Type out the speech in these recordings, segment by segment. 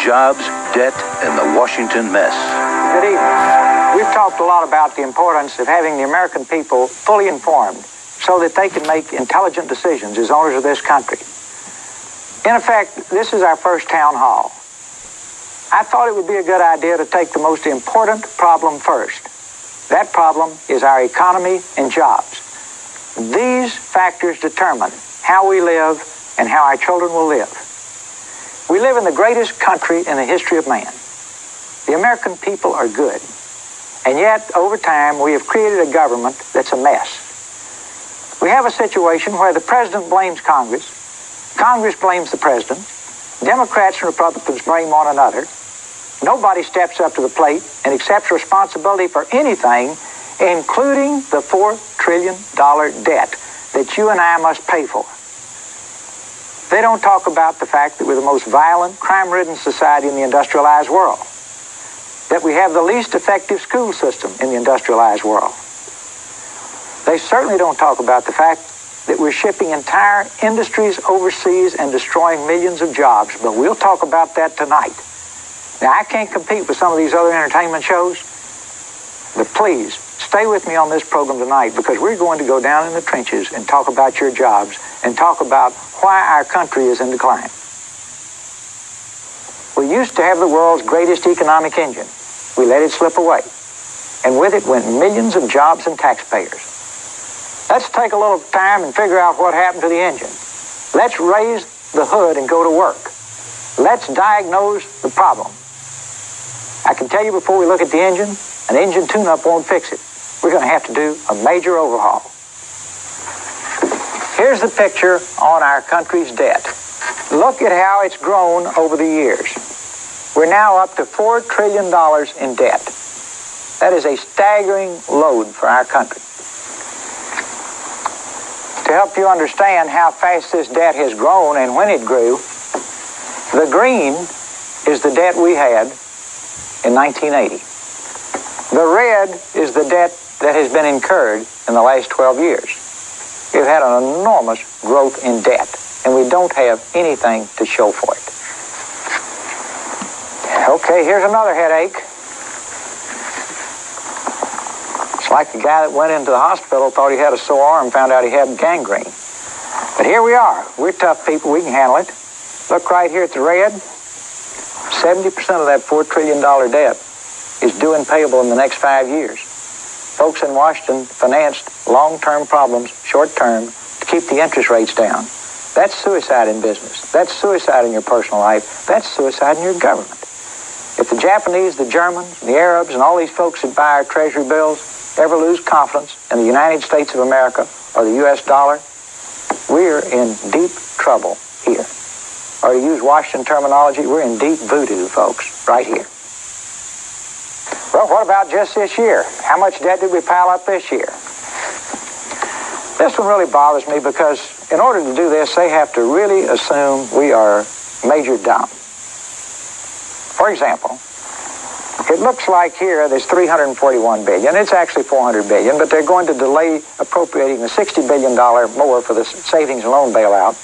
jobs, debt, and the Washington mess. Good evening. We've talked a lot about the importance of having the American people fully informed so that they can make intelligent decisions as owners of this country. In effect, this is our first town hall. I thought it would be a good idea to take the most important problem first. That problem is our economy and jobs. These factors determine how we live and how our children will live. We live in the greatest country in the history of man. The American people are good. And yet, over time, we have created a government that's a mess. We have a situation where the president blames Congress, Congress blames the president, Democrats and Republicans blame one another. Nobody steps up to the plate and accepts responsibility for anything, including the $4 trillion debt that you and I must pay for. They don't talk about the fact that we're the most violent, crime-ridden society in the industrialized world, that we have the least effective school system in the industrialized world. They certainly don't talk about the fact that we're shipping entire industries overseas and destroying millions of jobs, but we'll talk about that tonight. Now, I can't compete with some of these other entertainment shows, but please, stay with me on this program tonight because we're going to go down in the trenches and talk about your jobs and talk about why our country is in decline. We used to have the world's greatest economic engine. We let it slip away. And with it went millions of jobs and taxpayers. Let's take a little time and figure out what happened to the engine. Let's raise the hood and go to work. Let's diagnose the problem. I can tell you before we look at the engine, an engine tune-up won't fix it. We're going to have to do a major overhaul. Here's the picture on our country's debt. Look at how it's grown over the years. We're now up to $4 trillion in debt. That is a staggering load for our country. To help you understand how fast this debt has grown and when it grew, the green is the debt we had in 1980. The red is the debt that has been incurred in the last 12 years. We've had an enormous growth in debt, and we don't have anything to show for it. Okay, here's another headache. It's like the guy that went into the hospital, thought he had a sore arm, found out he had gangrene. But here we are. We're tough people. We can handle it. Look right here at the red. 70% of that $4 trillion debt is due and payable in the next 5 years. Folks in Washington financed long-term problems, short-term, to keep the interest rates down. That's suicide in business. That's suicide in your personal life. That's suicide in your government. If the Japanese, the Germans, the Arabs, and all these folks that buy our treasury bills ever lose confidence in the United States of America or the U.S. dollar, we're in deep trouble here. Or to use Washington terminology, we're in deep voodoo, folks, right here. Well, what about just this year? How much debt did we pile up this year? This one really bothers me because in order to do this, they have to really assume we are major dumb. For example, it looks like here there's $341 billion. It's actually $400 billion, but they're going to delay appropriating the $60 billion more for the savings and loan bailout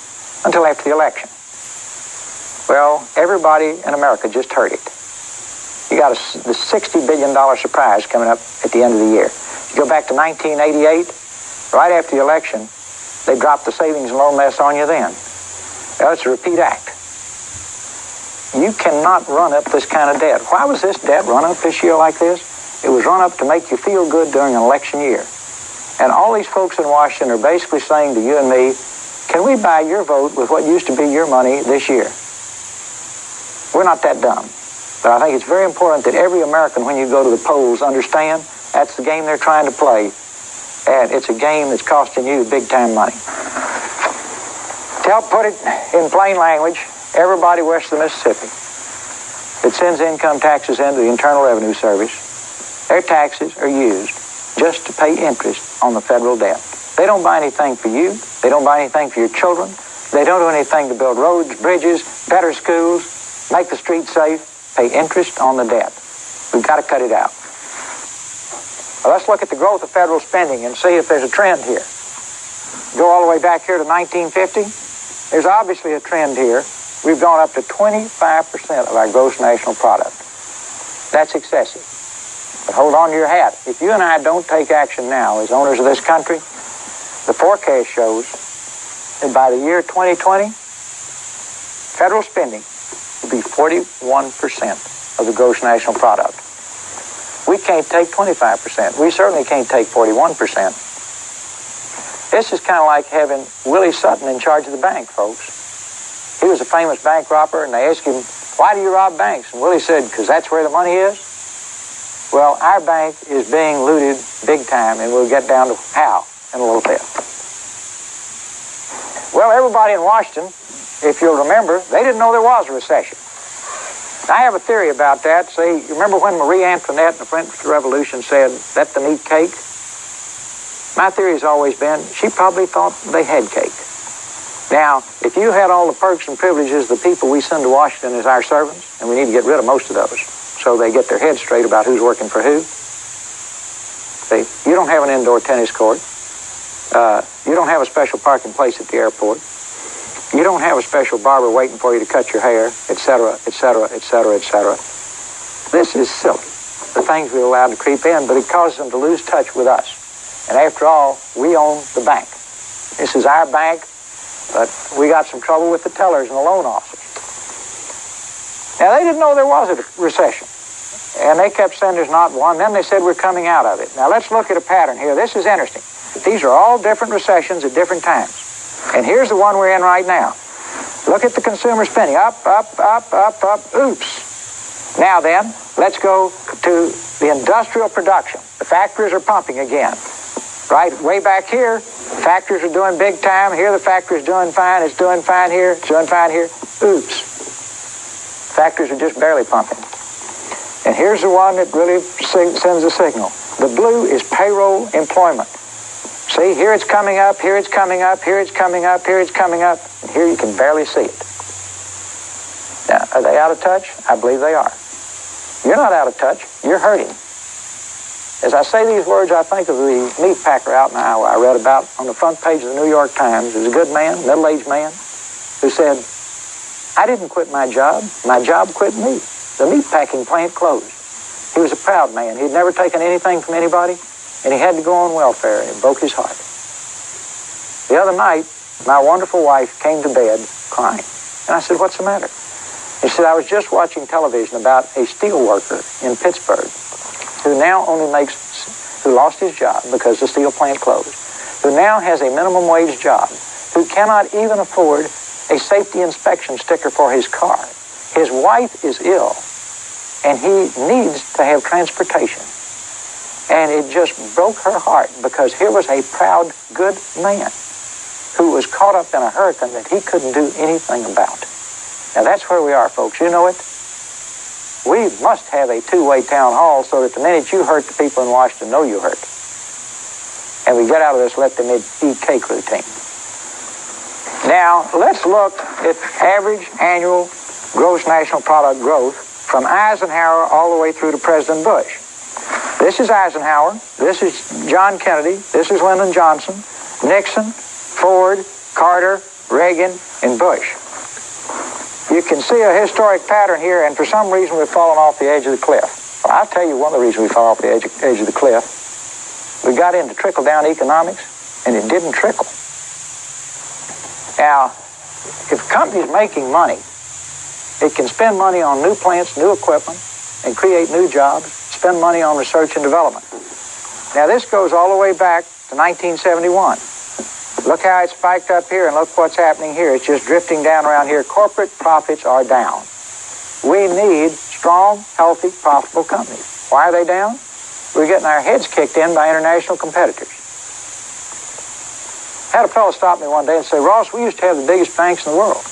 until after the election. Well, everybody in America just heard it. You got the $60 billion surprise coming up at the end of the year. You go back to 1988, right after the election, they dropped the savings and loan mess on you then. Well, it's a repeat act. You cannot run up this kind of debt. Why was this debt run up this year like this? It was run up to make you feel good during an election year. And all these folks in Washington are basically saying to you and me, can we buy your vote with what used to be your money this year? We're not that dumb. But I think it's very important that every American, when you go to the polls, understand that's the game they're trying to play. And it's a game that's costing you big-time money. To help put it in plain language, everybody west of the Mississippi that sends income taxes into the Internal Revenue Service, their taxes are used just to pay interest on the federal debt. They don't buy anything for you. They don't buy anything for your children. They don't do anything to build roads, bridges, better schools, make the streets safe, pay interest on the debt. We've got to cut it out. Well, let's look at the growth of federal spending and see if there's a trend here. Go all the way back here to 1950. There's obviously a trend here. we've gone up to 25% of our gross national product. That's excessive. But hold on to your hat. If you and I don't take action now as owners of this country, the forecast shows that by the year 2020, federal spending will be 41% of the gross national product. We can't take 25%. We certainly can't take 41%. This is kind of like having Willie Sutton in charge of the bank, folks. He was a famous bank robber, and they asked him, why do you rob banks? And Willie said, because that's where the money is. Well, our bank is being looted big time, and we'll get down to how in a little bit. Well, everybody in Washington, if you'll remember, they didn't know there was a recession. I have a theory about that. See, you remember when Marie Antoinette in the French Revolution said, let them eat cake? My theory has always been, she probably thought they had cake. Now, if you had all the perks and privileges the people we send to Washington as our servants, and we need to get rid of most of those, so they get their heads straight about who's working for who. See, you don't have an indoor tennis court. You don't have a special parking place at the airport. You don't have a special barber waiting for you to cut your hair, etc., etc., etc., etc. This is silly, the things we're allowed to creep in, but it causes them to lose touch with us. And after all, we own the bank. This is our bank, but we got some trouble with the tellers and the loan officers. Now, they didn't know there was a recession, and they kept saying there's not one. Then they said we're coming out of it. Now, let's look at a pattern here. This is interesting. These are all different recessions at different times. And here's the one we're in right now. Look at the consumer spending. Up, up, up, up, up. Oops. Now then, let's go to the industrial production. The factories are pumping again. Right? Way back here, factories are doing big time. Here the factory's doing fine. It's doing fine here. It's doing fine here. Oops. Factories are just barely pumping. And here's the one that really sends a signal. The blue is payroll employment. See, here it's coming up, here it's coming up, here it's coming up, here it's coming up, and here you can barely see it. Now, are they out of touch? I believe they are. You're not out of touch. You're hurting. As I say these words, I think of the meat packer out in Iowa I read about on the front page of the New York Times. There's a good man, middle-aged man, who said, I didn't quit my job quit me. The meat packing plant closed. He was a proud man. He'd never taken anything from anybody, and he had to go on welfare, and it broke his heart. The other night, my wonderful wife came to bed crying. And I said, what's the matter? He said, I was just watching television about a steel worker in Pittsburgh who now who lost his job because the steel plant closed, who now has a minimum wage job, who cannot even afford a safety inspection sticker for his car. His wife is ill, and he needs to have transportation. And it just broke her heart because here was a proud, good man who was caught up in a hurricane that he couldn't do anything about. Now, that's where we are, folks. You know it. We must have a two-way town hall so that the minute you hurt, the people in Washington know you hurt. And we get out of this let them eat cake routine. Now, let's look at average annual gross national product growth from Eisenhower all the way through to President Bush. This is Eisenhower, this is John Kennedy, this is Lyndon Johnson, Nixon, Ford, Carter, Reagan, and Bush. You can see a historic pattern here, and for some reason we've fallen off the edge of the cliff. Well, I'll tell you one of the reasons we fell off the edge of the cliff. We got into trickle-down economics, and it didn't trickle. Now, if a company's making money, it can spend money on new plants, new equipment, and create new jobs, spend money on research and development. Now, this goes all the way back to 1971. Look how it spiked up here, and look what's happening here. It's just drifting down around here. Corporate profits are down. We need strong, healthy, profitable companies. Why are they down? We're getting our heads kicked in by international competitors. I had a fellow stop me one day and say, Ross, we used to have the biggest banks in the world.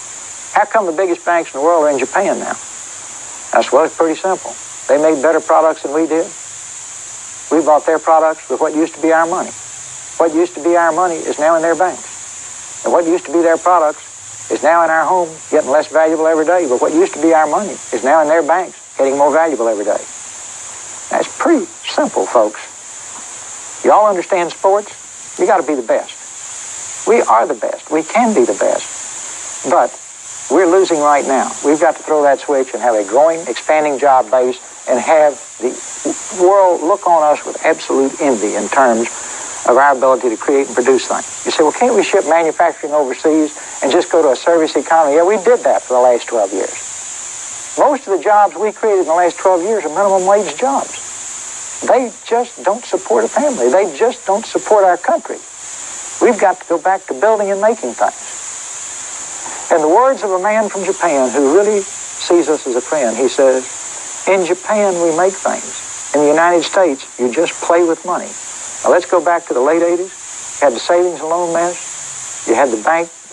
How come the biggest banks in the world are in Japan now? I said, well, it's pretty simple. They made better products than we did. We bought their products with what used to be our money. What used to be our money is now in their banks. And what used to be their products is now in our home, getting less valuable every day. But what used to be our money is now in their banks, getting more valuable every day. That's pretty simple, folks. You all understand sports? You got to be the best. We are the best. We can be the best. But we're losing right now. We've got to throw that switch and have a growing, expanding job base and have the world look on us with absolute envy in terms of our ability to create and produce things. You say, well, can't we ship manufacturing overseas and just go to a service economy? Yeah, we did that for the last 12 years. Most of the jobs we created in the last 12 years are minimum wage jobs. They just don't support a family. They just don't support our country. We've got to go back to building and making things. In the words of a man from Japan who really sees us as a friend, he says, in Japan we make things. In the United States, you just play with money. Now let's go back to the late 80s. You had the savings and loan mess. You had the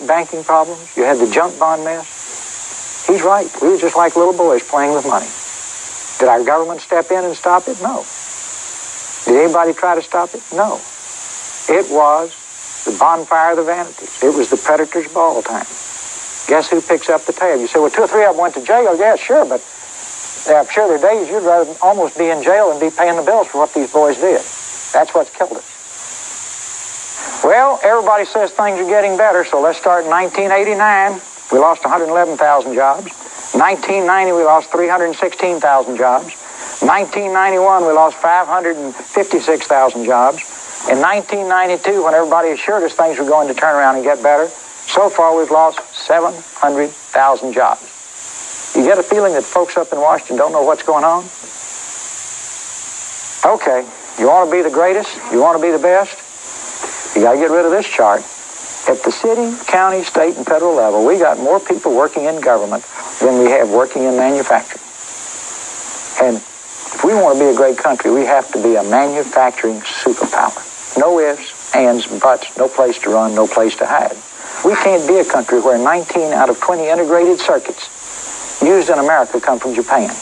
banking problems. You had the junk bond mess. He's right. We were just like little boys playing with money. Did our government step in and stop it? No. Did anybody try to stop it? No. It was the bonfire of the vanities. It was the predator's ball time. Guess who picks up the tab? You say, well, 2 or 3 of them went to jail. Yeah, sure, but I'm sure there are days you'd rather almost be in jail than be paying the bills for what these boys did. That's what's killed us. Well, everybody says things are getting better, so let's start in 1989. We lost 111,000 jobs. 1990, we lost 316,000 jobs. 1991, we lost 556,000 jobs. In 1992, when everybody assured us things were going to turn around and get better, so far we've lost 700,000 jobs. You get a feeling that folks up in Washington don't know what's going on? Okay, you want to be the greatest? You want to be the best? You got to get rid of this chart. At the city, county, state, and federal level, we got more people working in government than we have working in manufacturing. And if we want to be a great country, we have to be a manufacturing superpower. No ifs, ands, buts, no place to run, no place to hide. We can't be a country where 19 out of 20 integrated circuits used in America come from Japan.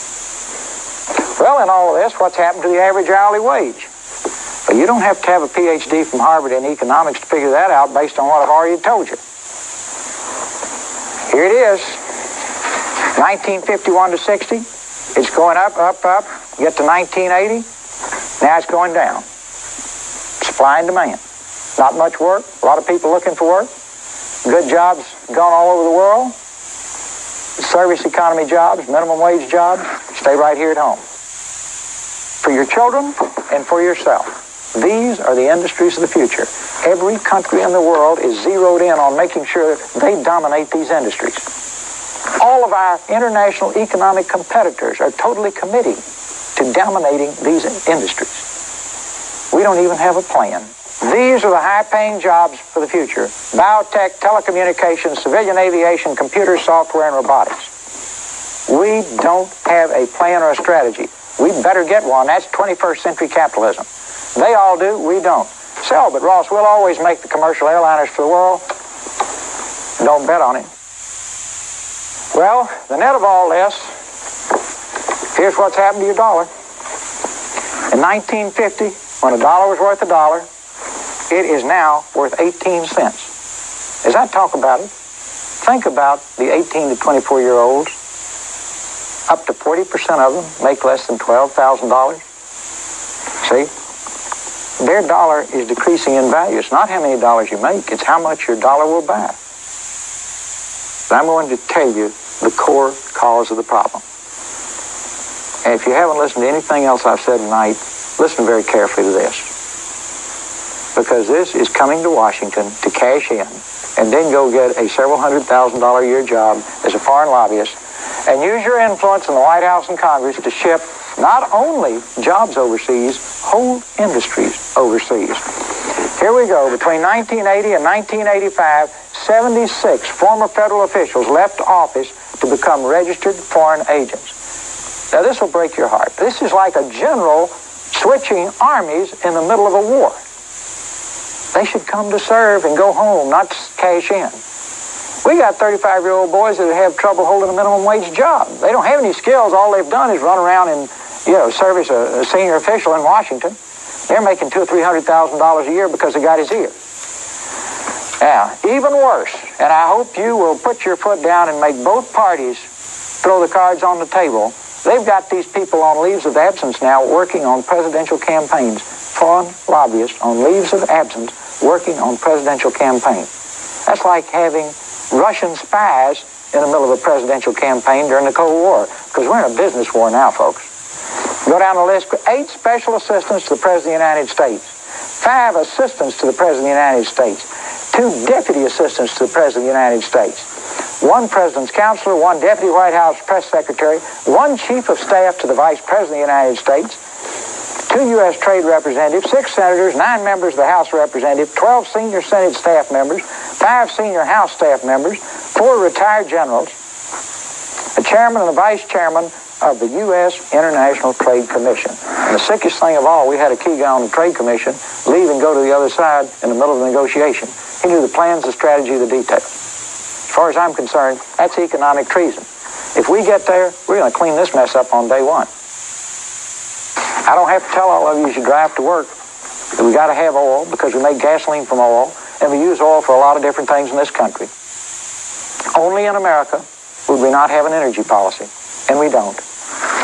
Well, in all of this, what's happened to the average hourly wage? But you don't have to have a PhD from Harvard in economics to figure that out based on what I've already told you. Here it is, 1951 to 60. It's going up, up, up. Get to 1980, now it's going down. Supply and demand. Not much work, a lot of people looking for work. Good jobs gone all over the world. Service economy jobs, minimum wage jobs, stay right here at home. For your children and for yourself. These are the industries of the future. Every country in the world is zeroed in on making sure they dominate these industries. All of our international economic competitors are totally committed to dominating these industries. We don't even have a plan. These are the high-paying jobs for the future. Biotech, telecommunications, civilian aviation, computer software, and robotics. We don't have a plan or a strategy. We better get one. That's 21st century capitalism. They all do, we don't. So, but Ross, we'll always make the commercial airliners for the world. Don't bet on it. Well, the net of all this, here's what's happened to your dollar. In 1950, when a dollar was worth $1, it is now worth 18 cents. As I talk about it, think about the 18 to 24-year-olds. Up to 40% of them make less than $12,000. See? Their dollar is decreasing in value. It's not how many dollars you make, it's how much your dollar will buy. But I'm going to tell you the core cause of the problem. And if you haven't listened to anything else I've said tonight, listen very carefully to this. Because this is coming to Washington to cash in and then go get a several $100,000 a year job as a foreign lobbyist and use your influence in the White House and Congress to ship not only jobs overseas, whole industries overseas. Here we go. Between 1980 and 1985, 76 former federal officials left office to become registered foreign agents. Now, this will break your heart. This is like a general switching armies in the middle of a war. They should come to serve and go home, not cash in. We got 35-year-old boys that have trouble holding a minimum wage job. They don't have any skills. All they've done is run around and, service a senior official in Washington. They're making $200,000 or $300,000 a year because they got his ear. Now, even worse, and I hope you will put your foot down and make both parties throw the cards on the table. They've got these people on leaves of absence now working on presidential campaigns. Foreign lobbyists on leaves of absence working on presidential campaigns. That's like having Russian spies in the middle of a presidential campaign during the Cold War, because we're in a business war now, folks. Go down the list. 8 special assistants to the President of the United States. 5 assistants to the President of the United States. 2 deputy assistants to the President of the United States. 1 President's counselor, 1 deputy White House press secretary, 1 chief of staff to the Vice President of the United States, 2 U.S. trade representatives, 6 senators, 9 members of the House of Representatives, 12 senior Senate staff members, 5 senior House staff members, 4 retired generals, the chairman and the vice chairman of the U.S. International Trade Commission. And the sickest thing of all, we had a key guy on the Trade Commission leave and go to the other side in the middle of the negotiation. He knew the plans, the strategy, the details. As far as I'm concerned, that's economic treason. If we get there, we're going to clean this mess up on day one. I don't have to tell all of you as you drive to work that we got to have oil because we make gasoline from oil, and we use oil for a lot of different things in this country. Only in America would we not have an energy policy, and we don't.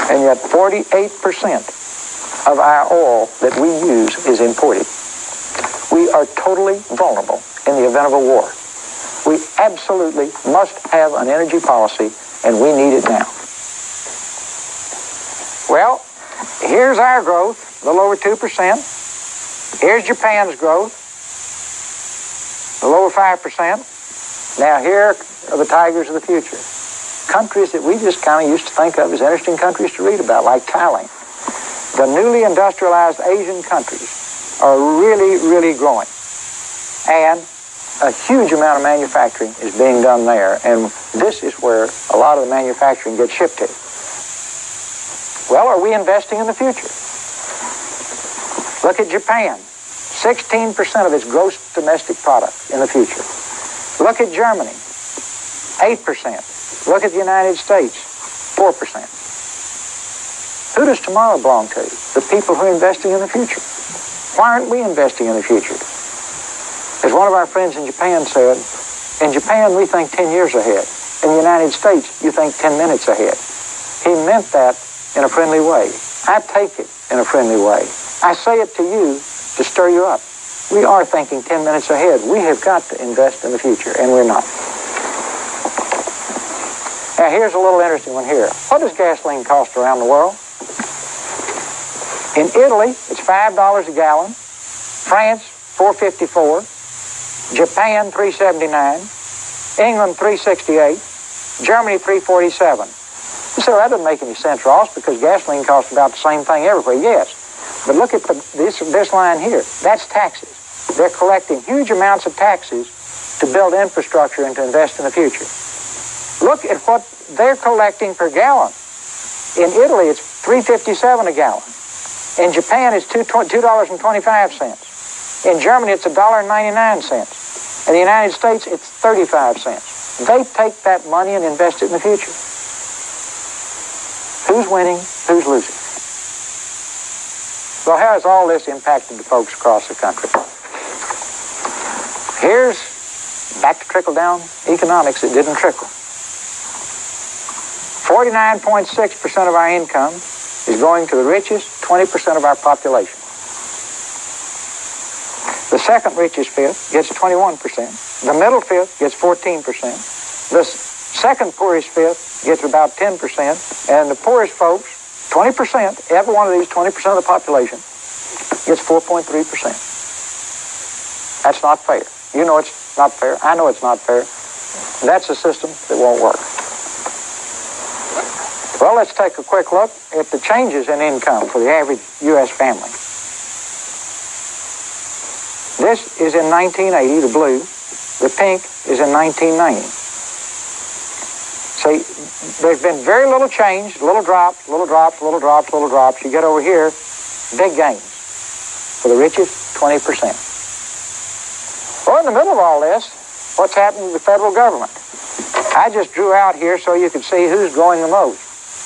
And yet 48% of our oil that we use is imported. We are totally vulnerable in the event of a war. We absolutely must have an energy policy, and we need it now. Well, here's our growth, a little over 2%. Here's Japan's growth, a little over 5%. Now here are the tigers of the future. Countries that we just kind of used to think of as interesting countries to read about, like Thailand. The newly industrialized Asian countries are really, really growing. And a huge amount of manufacturing is being done there. And this is where a lot of the manufacturing gets shipped to. Well, are we investing in the future? Look at Japan. 16% of its gross domestic product in the future. Look at Germany. 8%. Look at the United States. 4%. Who does tomorrow belong to? The people who are investing in the future. Why aren't we investing in the future? As one of our friends in Japan said, in Japan we think 10 years ahead. In the United States, you think 10 minutes ahead. He meant that in a friendly way. I take it in a friendly way. I say it to you to stir you up. We are thinking 10 minutes ahead. We have got to invest in the future, and we're not. Now, here's a little interesting one here. What does gasoline cost around the world? In Italy, it's $5 a gallon. France, $4.54. Japan, $3.79. England, $3.68. Germany, $3.47. You say, well, that doesn't make any sense, Ross, because gasoline costs about the same thing everywhere. Yes. But look at this line here. That's taxes. They're collecting huge amounts of taxes to build infrastructure and to invest in the future. Look at what they're collecting per gallon. In Italy, it's $3.57 a gallon. In Japan, it's $2.25. In Germany, it's $1.99. In the United States, it's 35 cents. They take that money and invest it in the future. Who's winning? Who's losing? Well, how has all this impacted the folks across the country? Here's back to trickle-down economics. It didn't trickle. 49.6% of our income is going to the richest 20% of our population. The second richest fifth gets 21%. The middle fifth gets 14%. The second poorest fifth gets about 10%. And the poorest folks, 20%, every one of these 20% of the population, gets 4.3%. That's not fair. You know it's not fair. I know it's not fair. That's a system that won't work. Well, let's take a quick look at the changes in income for the average U.S. family. This is in 1980, the blue. The pink is in 1990. See, there's been very little change, little drops, little drops, little drops, little drops. You get over here, big gains for the richest 20%. Well, in the middle of all this, what's happening to the federal government? I just drew out here so you could see who's growing the most.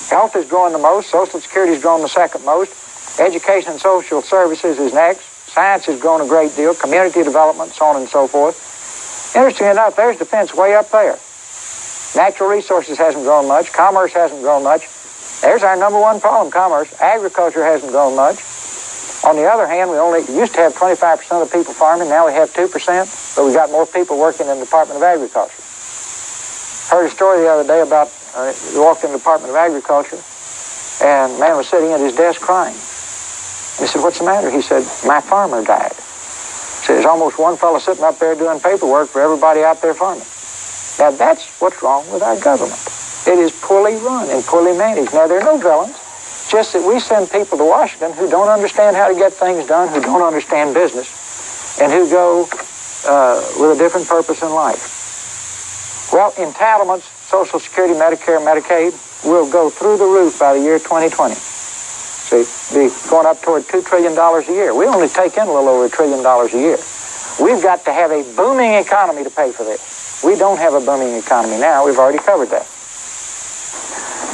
Health is growing the most. Social Security is growing the second most. Education and social services is next. Science has grown a great deal. Community development, so on and so forth. Interesting enough, there's defense way up there. Natural resources hasn't grown much. Commerce hasn't grown much. There's our number one problem, commerce. Agriculture hasn't grown much. On the other hand, we only used to have 25% of the people farming. Now we have 2%, but we got more people working in the Department of Agriculture. Heard a story the other day about, you walked in the Department of Agriculture, and a man was sitting at his desk crying. He said, "What's the matter?" He said, "My farmer died." He said, "There's almost one fellow sitting up there doing paperwork for everybody out there farming." Now, that's what's wrong with our government. It is poorly run and poorly managed. Now, there are no villains, just that we send people to Washington who don't understand how to get things done, who don't understand business, and who go with a different purpose in life. Well, entitlements, Social Security, Medicare, Medicaid, will go through the roof by the year 2020. See, be going up toward $2 trillion a year. We only take in a little over $1 trillion a year. We've got to have a booming economy to pay for this. We don't have a booming economy now. We've already covered that.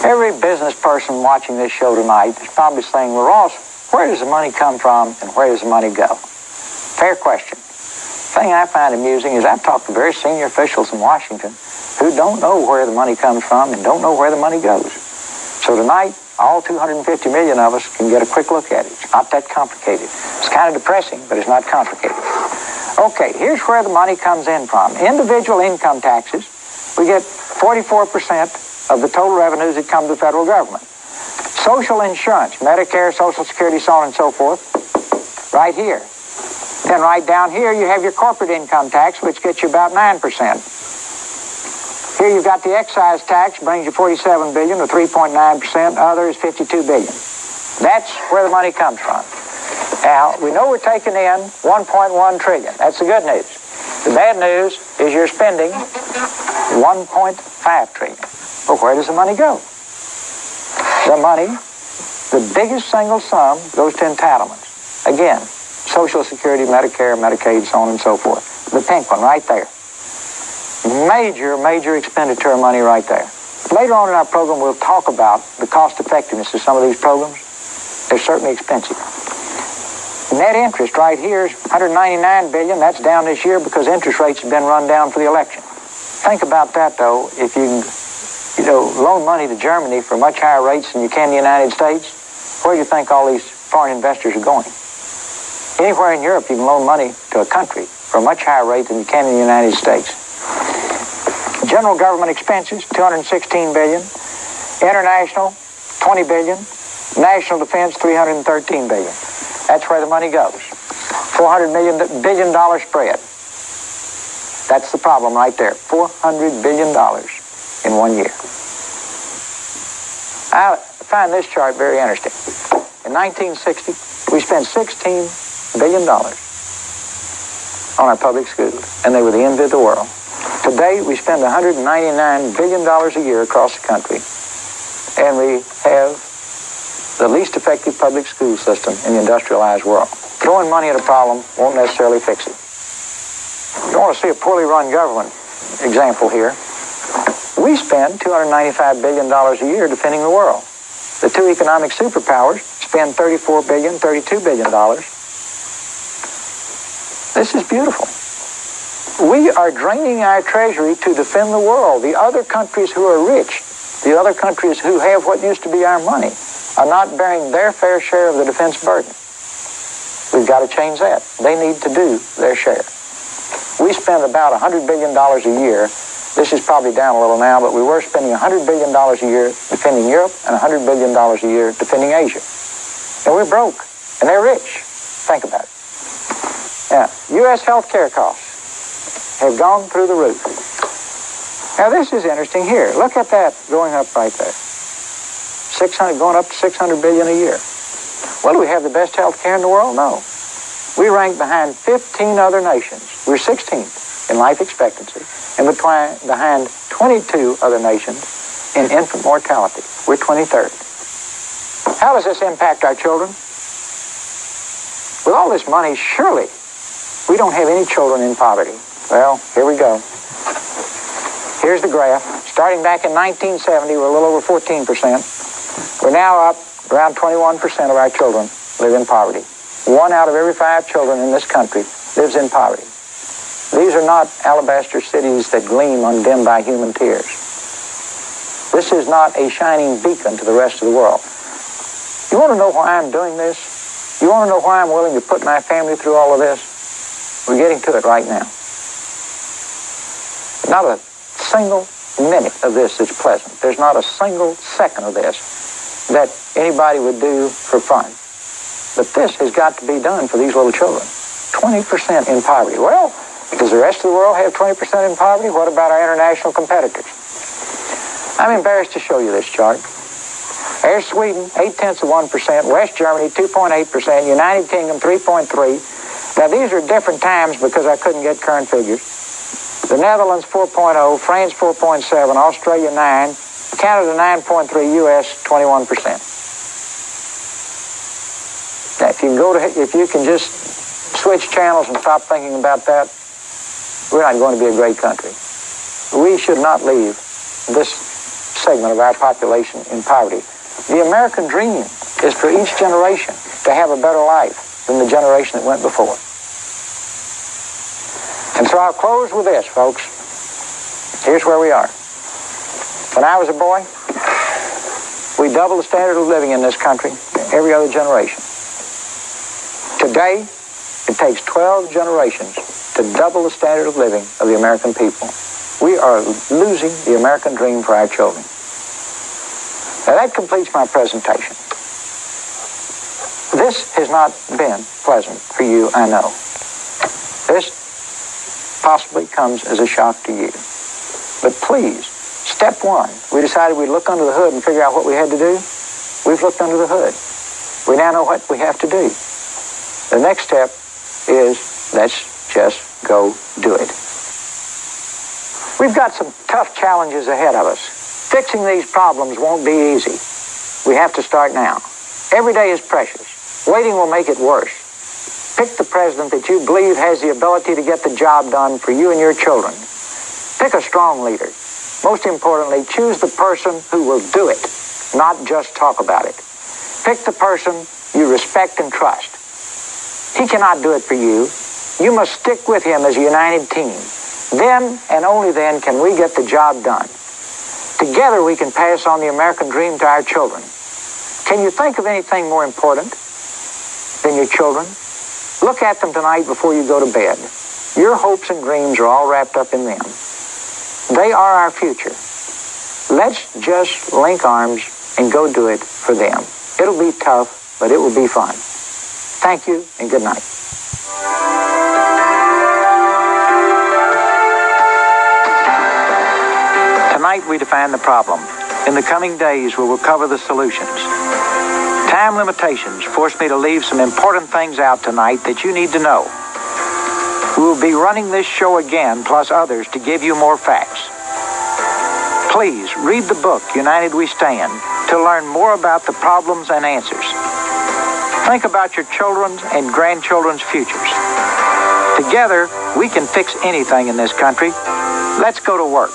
Every business person watching this show tonight is probably saying, "Well, Ross, where does the money come from and where does the money go?" Fair question. The thing I find amusing is I've talked to very senior officials in Washington who don't know where the money comes from and don't know where the money goes. So tonight, all 250 million of us can get a quick look at it. It's not that complicated. It's kind of depressing, but it's not complicated. Okay, here's where the money comes in from. Individual income taxes, we get 44% of the total revenues that come to the federal government. Social insurance, Medicare, Social Security, so on and so forth, right here. Then right down here, you have your corporate income tax, which gets you about 9%. Here you've got the excise tax, brings you $47 billion, or 3.9%. Other is $52 billion. That's where the money comes from. Now, we know we're taking in $1.1 trillion. That's the good news. The bad news is you're spending $1.5 trillion. But where does the money go? The money, the biggest single sum, goes to entitlements. Again, Social Security, Medicare, Medicaid, so on and so forth. The pink one right there. Major expenditure of money right there. Later on in our program, we'll talk about the cost effectiveness of some of these programs. They're certainly expensive. Net interest right here is $199 billion. That's down this year because interest rates have been run down for the election. Think about that, though. If you loan money to Germany for much higher rates than you can in the United States, where do you think all these foreign investors are going? Anywhere in Europe, you can loan money to a country for a much higher rate than you can in the United States. General government expenses, $216 billion. International, $20 billion. National defense, $313 billion. That's where the money goes. $400 billion spread. That's the problem right there. $400 billion in 1 year. I find this chart very interesting. In 1960, we spent $16 billion on our public schools, and they were the envy of the world. Today, we spend $199 billion a year across the country, and we have the least effective public school system in the industrialized world. Throwing money at a problem won't necessarily fix it. You want to see a poorly run government example here. We spend $295 billion a year defending the world. The two economic superpowers spend $34 billion, $32 billion. This is beautiful. We are draining our treasury to defend the world. The other countries who are rich, the other countries who have what used to be our money, are not bearing their fair share of the defense burden. We've got to change that. They need to do their share. We spend about $100 billion a year. This is probably down a little now, but we were spending $100 billion a year defending Europe and $100 billion a year defending Asia. And we're broke, and they're rich. Think about it. Now, U.S. health care costs have gone through the roof. Now, this is interesting here. Look at that going up right there. Going up to $600 billion a year. Well, do we have the best health care in the world? No. We rank behind 15 other nations. We're 16th in life expectancy and behind 22 other nations in infant mortality. We're 23rd. How does this impact our children? With all this money, surely we don't have any children in poverty. Well, here we go. Here's the graph. Starting back in 1970, we're a little over 14%. We're now up around 21% of our children live in poverty. 1 out of every 5 children in this country lives in poverty. These are not alabaster cities that gleam undimmed by human tears. This is not a shining beacon to the rest of the world. You want to know why I'm doing this? You want to know why I'm willing to put my family through all of this? We're getting to it right now. Not a single minute of this that's pleasant. There's not a single second of this that anybody would do for fun. But this has got to be done for these little children. 20% in poverty. Well, does the rest of the world have 20% in poverty? What about our international competitors? I'm embarrassed to show you this chart. There's Sweden, 0.8%, West Germany, 2.8%, United Kingdom, 3.3%. Now, these are different times because I couldn't get current figures. The Netherlands, 4.0%, France, 4.7%, Australia, 9%, Canada, 9.3%, U.S., 21%. Now, if you can just switch channels and stop thinking about that, we're not going to be a great country. We should not leave this segment of our population in poverty. The American dream is for each generation to have a better life than the generation that went before. And so I'll close with this, folks. Here's where we are. When I was a boy, we doubled the standard of living in this country every other generation. Today, it takes 12 generations to double the standard of living of the American people. We are losing the American dream for our children. Now that completes my presentation. This has not been pleasant for you, I know. This possibly comes as a shock to you. But please, step one, we decided we'd look under the hood and figure out what we had to do. We've looked under the hood. We now know what we have to do. The next step is let's just go do it. We've got some tough challenges ahead of us. Fixing these problems won't be easy. We have to start now. Every day is precious. Waiting will make it worse. Pick the president that you believe has the ability to get the job done for you and your children. Pick a strong leader. Most importantly, choose the person who will do it, not just talk about it. Pick the person you respect and trust. He cannot do it for you. You must stick with him as a united team. Then and only then can we get the job done. Together we can pass on the American dream to our children. Can you think of anything more important than your children? Look at them tonight before you go to bed. Your hopes and dreams are all wrapped up in them. They are our future. Let's just link arms and go do it for them. It'll be tough, but it will be fun. Thank you and good night. Tonight we define the problem. In the coming days we will cover the solutions. Time limitations forced me to leave some important things out tonight that you need to know. We will be running this show again, plus others, to give you more facts. Please read the book, United We Stand, to learn more about the problems and answers. Think about your children's and grandchildren's futures. Together, we can fix anything in this country. Let's go to work.